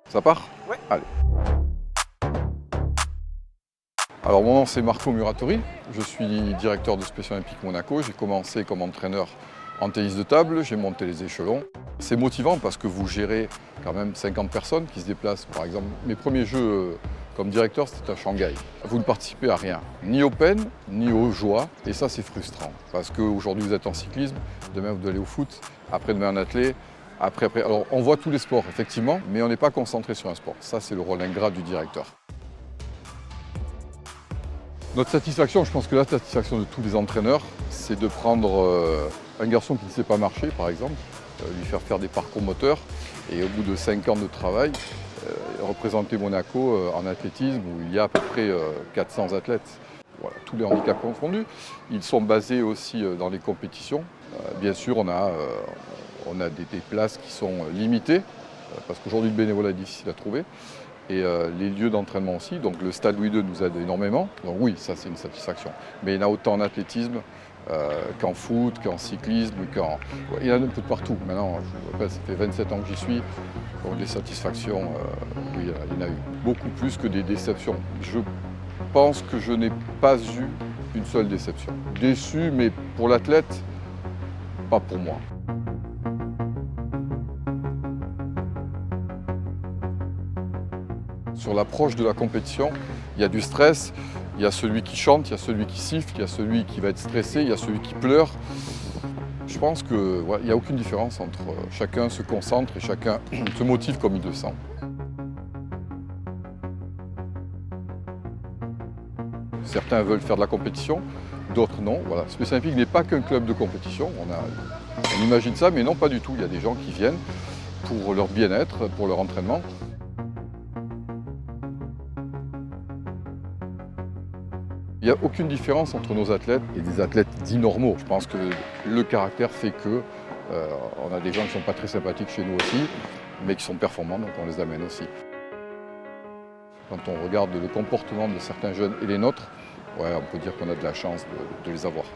Ça part? Ouais. Allez. Alors mon nom c'est Marco Muratori, je suis directeur de Special Olympiques Monaco. J'ai commencé comme entraîneur en tennis de table, j'ai monté les échelons. C'est motivant parce que vous gérez quand même 50 personnes qui se déplacent. Par exemple, mes premiers jeux comme directeur, c'était à Shanghai. Vous ne participez à rien, ni aux peines, ni aux joies, et ça c'est frustrant. Parce qu'aujourd'hui vous êtes en cyclisme, demain vous allez au foot, après-demain en athlète, après. Alors on voit tous les sports effectivement, mais on n'est pas concentré sur un sport. Ça c'est le rôle ingrat du directeur. Notre satisfaction, je pense que la satisfaction de tous les entraîneurs, c'est de prendre un garçon qui ne sait pas marcher, par exemple, lui faire des parcours moteurs, et au bout de 5 ans de travail, représenter Monaco en athlétisme, où il y a à peu près 400 athlètes. Voilà, tous les handicaps confondus. Ils sont basés aussi dans les compétitions. Bien sûr, on a des places qui sont limitées, parce qu'aujourd'hui le bénévolat est difficile à trouver. Et les lieux d'entraînement aussi, donc le stade Louis II nous aide énormément, donc oui, ça c'est une satisfaction. Mais il y en a autant en athlétisme qu'en foot, qu'en cyclisme, il y en a un peu de partout. Maintenant, je vous rappelle, ça fait 27 ans que j'y suis, donc des satisfactions, oui, il y en a eu. Beaucoup plus que des déceptions. Je pense que je n'ai pas eu une seule déception. Déçu, mais pour l'athlète, pas pour moi. Sur l'approche de la compétition, il y a du stress, il y a celui qui chante, il y a celui qui siffle, il y a celui qui va être stressé, il y a celui qui pleure. Je pense qu'il n'y a aucune différence entre chacun se concentre et chacun se motive comme il le sent. Certains veulent faire de la compétition, d'autres non. Voilà. Special Olympiques n'est pas qu'un club de compétition, on imagine ça, mais non pas du tout. Il y a des gens qui viennent pour leur bien-être, pour leur entraînement. Il n'y a aucune différence entre nos athlètes et des athlètes dits normaux. Je pense que le caractère fait que on a des gens qui ne sont pas très sympathiques chez nous aussi, mais qui sont performants, donc on les amène aussi. Quand on regarde le comportement de certains jeunes et les nôtres, ouais, on peut dire qu'on a de la chance de les avoir.